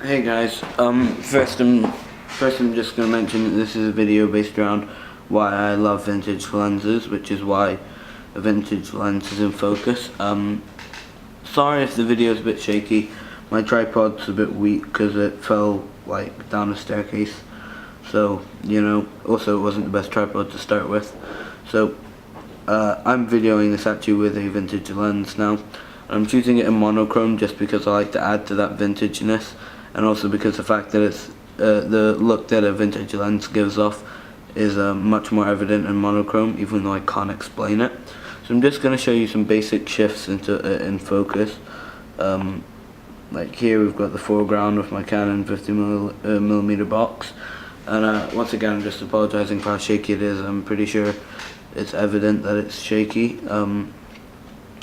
Hey guys, first I'm just going to mention that this is a video based around why I love vintage lenses, which is why a vintage lens is in focus. Sorry if the video is a bit shaky. My tripod's a bit weak because it fell like down a staircase, so also it wasn't the best tripod to start with. So I'm videoing this actually with a vintage lens now. I'm choosing it in monochrome just because I like to add to that vintageness, and also because the fact that it's the look that a vintage lens gives off is much more evident in monochrome, even though I can't explain it. So I'm just going to show you some basic shifts into in focus. Like here we've got the foreground of my Canon 50mm box, and once again I'm just apologising for how shaky it is. I'm pretty sure it's evident that it's shaky.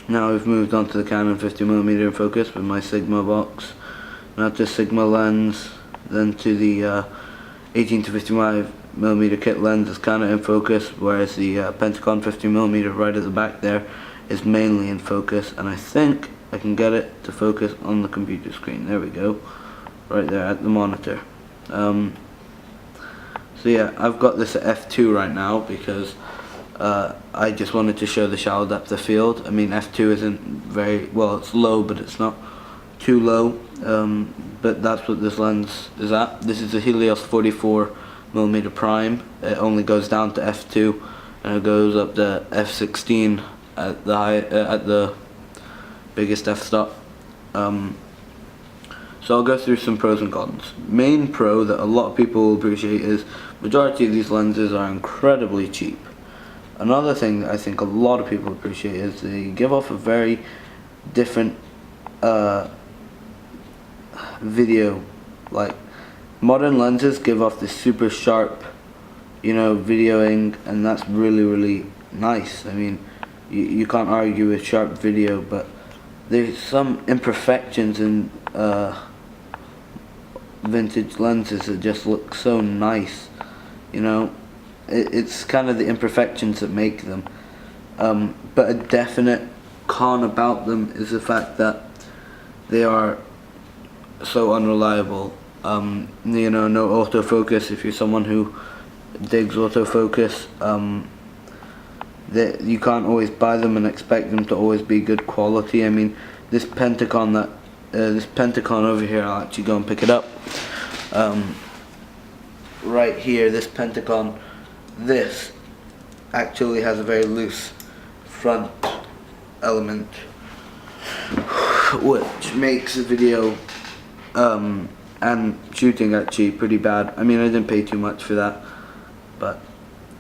Now we've moved on to the Canon 50mm in focus with my Sigma box. Now to Sigma lens, then to the 18 to 55mm kit lens is kind of in focus, whereas the Pentagon 50mm right at the back there is mainly in focus, and I think I can get it to focus on the computer screen. There we go, right there at the monitor. So yeah, I've got this at f2 right now because I just wanted to show the shallow depth of field. I mean, f2 isn't very well, it's low, but it's not too low, but that's what this lens is at. This is a Helios 44mm prime. It only goes down to f2 and it goes up to f16 at the biggest f-stop. So I'll go through some pros and cons. Main pro that a lot of people will appreciate is majority of these lenses are incredibly cheap. Another thing that I think a lot of people appreciate is they give off a very different video. Like, modern lenses give off this super sharp, videoing, and that's really nice. I mean, you can't argue with sharp video, but there's some imperfections in vintage lenses that just look so nice, It's kind of the imperfections that make them. But a definite con about them is the fact that they are so unreliable. No autofocus. If you're someone who digs autofocus, you can't always buy them and expect them to always be good quality. I mean, this Pentagon over here, I'll actually go and pick it up. Right here, this Pentagon, this actually has a very loose front element, which makes the video and shooting actually pretty bad. I mean, I didn't pay too much for that, but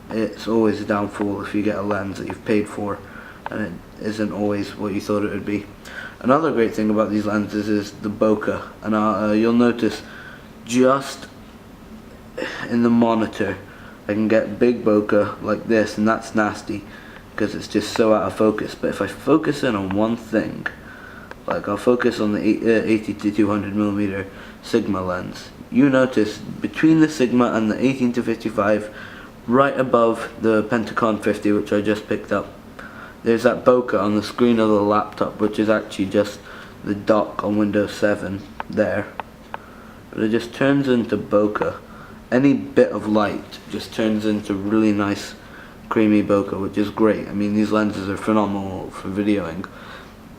it's always a downfall if you get a lens that you've paid for and it isn't always what you thought it would be. Another great thing about these lenses is the bokeh, and you'll notice just in the monitor I can get big bokeh like this, and that's nasty because it's just so out of focus. But if I focus in on one thing, like I'll focus on the 80 to 200mm Sigma lens, you notice between the Sigma and the 18 to 55, right above the Pentagon 50, which I just picked up, there's that bokeh on the screen of the laptop, which is actually just the dock on Windows 7 there. But it just turns into bokeh. Any bit of light just turns into really nice creamy bokeh, which is great. I mean, these lenses are phenomenal for videoing.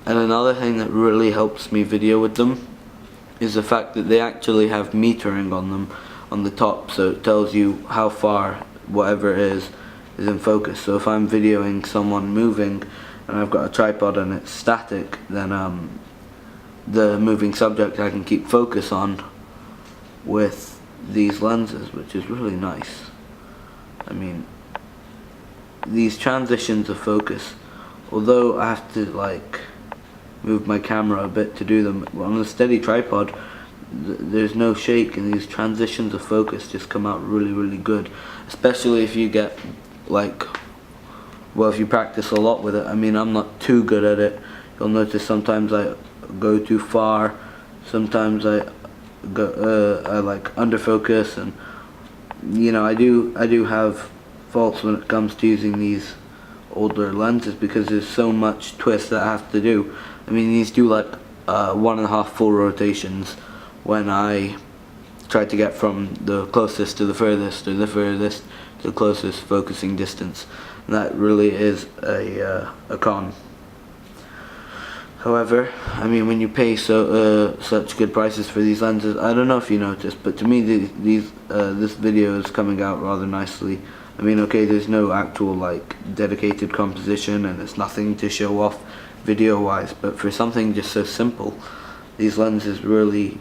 And another thing that really helps me video with them is the fact that they actually have metering on them on the top, so it tells you how far whatever it is in focus. So if I'm videoing someone moving and I've got a tripod and it's static, then the moving subject I can keep focus on with these lenses, which is really nice. I mean, these transitions of focus, although I have to like move my camera a bit to do them, on a steady tripod there's no shake, and these transitions of focus just come out really good, especially if you get if you practice a lot with it. I mean, I'm not too good at it. You'll notice sometimes I go too far, sometimes I like under focus, and I do have faults when it comes to using these older lenses because there's so much twist that I have to do. I mean, these do like 1.5 full rotations when I try to get from the closest to the furthest, or the furthest to the closest focusing distance. And that really is a con. However, I mean, when you pay such good prices for these lenses, I don't know if you noticed, but to me this video is coming out rather nicely. I mean, okay, there's no actual like dedicated composition, and it's nothing to show off video wise, but for something just so simple, these lenses really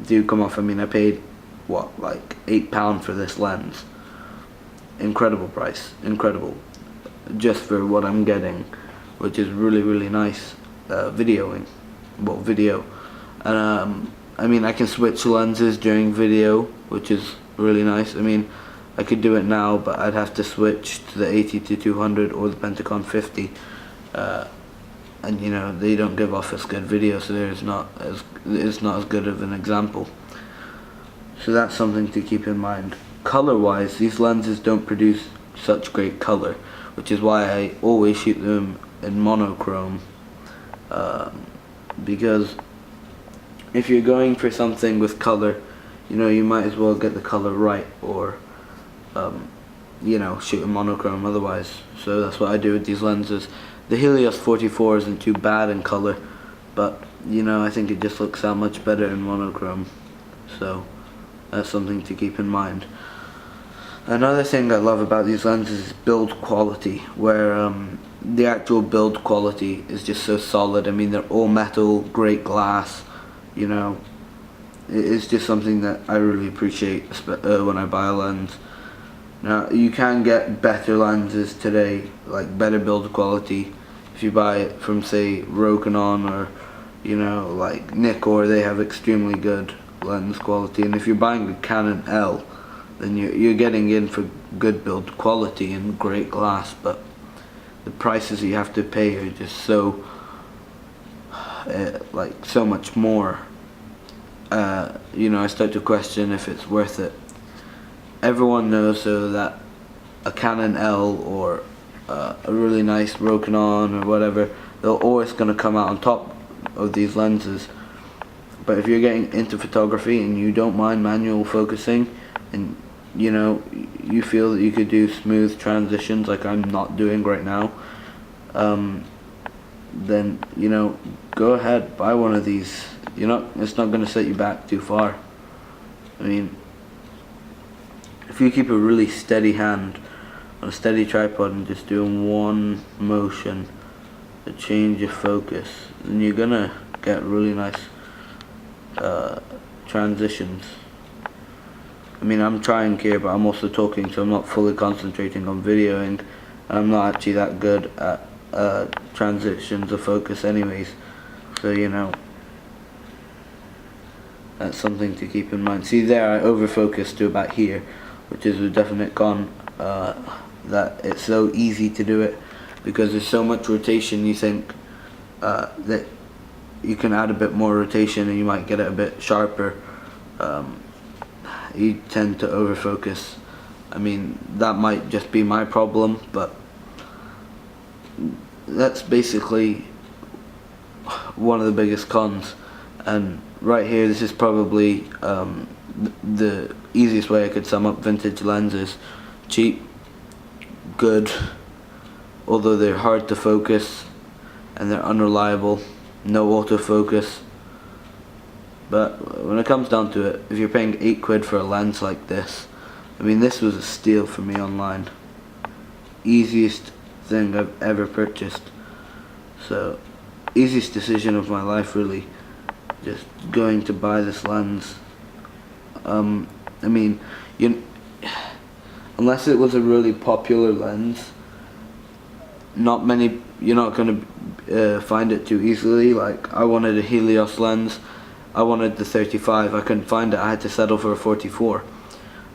do come off. I mean, I paid what, like £8 for this lens. Incredible price, incredible, just for what I'm getting, which is really nice video. And I mean, I can switch lenses during video, which is really nice. I mean, I could do it now, but I'd have to switch to the 80-200 or the Pentacon 50, and you know, they don't give off as good video, so it's not as good of an example. So that's something to keep in mind. Color wise, these lenses don't produce such great color, which is why I always shoot them in monochrome, because if you're going for something with color, you know, you might as well get the color right, or you know, shoot in monochrome otherwise. So that's what I do with these lenses. The Helios 44 isn't too bad in color, but you know, I think it just looks that much better in monochrome. So that's something to keep in mind. Another thing I love about these lenses is build quality, where the actual build quality is just so solid. I mean, they're all metal, great glass, you know. It's just something that I really appreciate when I buy a lens. Now, you can get better lenses today, like better build quality, if you buy it from, say, Rokinon or, you know, like Nikkor. They have extremely good lens quality, and if you're buying the Canon L, then you're getting in for good build quality and great glass, but the prices you have to pay are just so like so much more. You know, I start to question if it's worth it. Everyone knows so that a Canon L or a really nice Rokinon or whatever, they're always going to come out on top of these lenses. But if you're getting into photography and you don't mind manual focusing, and you know, you feel that you could do smooth transitions like I'm not doing right now, then you know, go ahead, buy one of these. It's not going to set you back too far. I mean, if you keep a really steady hand on a steady tripod and just doing one motion to change your focus, then you're gonna get really nice transitions. I mean, I'm trying here, but I'm also talking, so I'm not fully concentrating on videoing, and I'm not actually that good at transitions of focus anyways, so you know, that's something to keep in mind. See there, I overfocused to about here, which is a definite con, that it's so easy to do it, because there's so much rotation. You think that you can add a bit more rotation and you might get it a bit sharper. You tend to overfocus. I mean, that might just be my problem, but that's basically one of the biggest cons. And right here, this is probably the easiest way I could sum up vintage lenses. Cheap, good, although they're hard to focus and they're unreliable, no autofocus. But when it comes down to it, if you're paying £8 for a lens like this, I mean, this was a steal for me online. Easiest thing I've ever purchased. So, easiest decision of my life, really. Just going to buy this lens. I mean, unless it was a really popular lens, you're not going to find it too easily. Like, I wanted a Helios lens. I wanted the 35. I couldn't find it. I had to settle for a 44.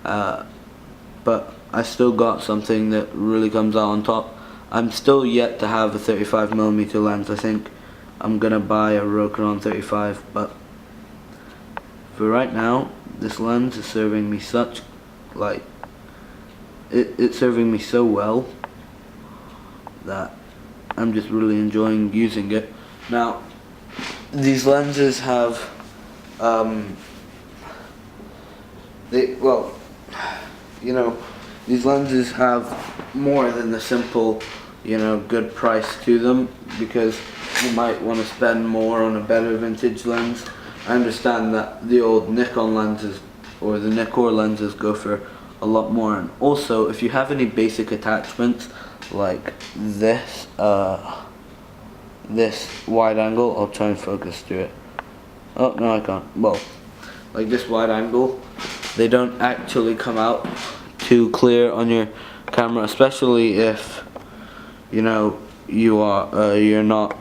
But I still got something that really comes out on top. I'm still yet to have a 35mm lens. I think I'm gonna buy a Rokinon 35, but for right now, this lens is serving me such, like, it's serving me so well that I'm just really enjoying using it. Now, these lenses have well, you know, these lenses have more than the simple, you know, good price to them, because you might want to spend more on a better vintage lens. I understand that the old Nikon lenses or the Nikkor lenses go for a lot more, and also if you have any basic attachments like this this wide angle, I'll try and focus through it. Oh no, I can't. Well, like this wide angle, they don't actually come out too clear on your camera, especially if you know you're not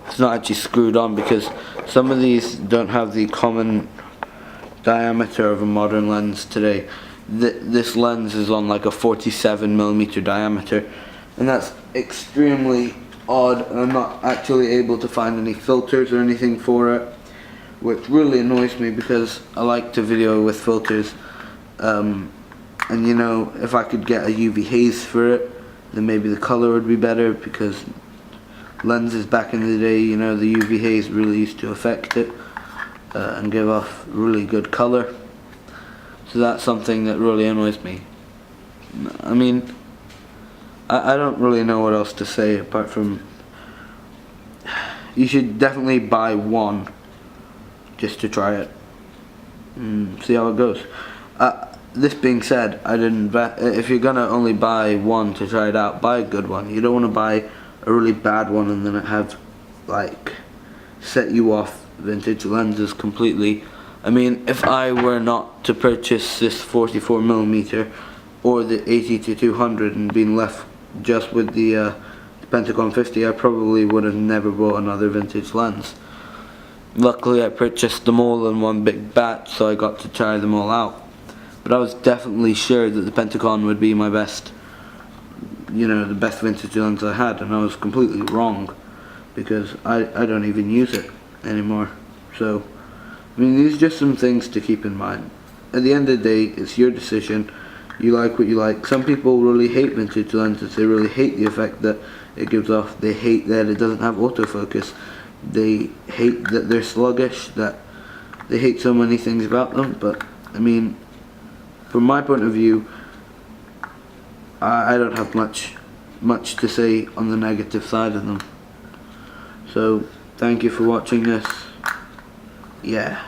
it's not actually screwed on, because some of these don't have the common diameter of a modern lens today. This lens is on like a 47mm diameter, and that's extremely odd, and I'm not actually able to find any filters or anything for it, which really annoys me because I like to video with filters. And you know, if I could get a UV haze for it, then maybe the color would be better, because lenses back in the day, you know, the UV haze really used to affect it and give off really good color. So that's something that really annoys me. I mean, I don't really know what else to say apart from you should definitely buy one just to try it and see how it goes. This being said, if you're gonna only buy one to try it out, buy a good one. You don't want to buy a really bad one and then it have like set you off vintage lenses completely. I mean, if I were not to purchase this 44mm or the 80-200 and been left just with the Pentagon 50, I probably would have never bought another vintage lens. Luckily I purchased them all in one big batch, so I got to try them all out. But I was definitely sure that the Pentagon would be my best, you know, the best vintage lens I had, and I was completely wrong, because I don't even use it anymore. So, I mean, these are just some things to keep in mind. At the end of the day, it's your decision. You like what you like. Some people really hate vintage lenses. They really hate the effect that it gives off. They hate that it doesn't have autofocus. They hate that they're sluggish, that they hate so many things about them. But, I mean, from my point of view, I don't have much to say on the negative side of them. So, thank you for watching this. Yeah.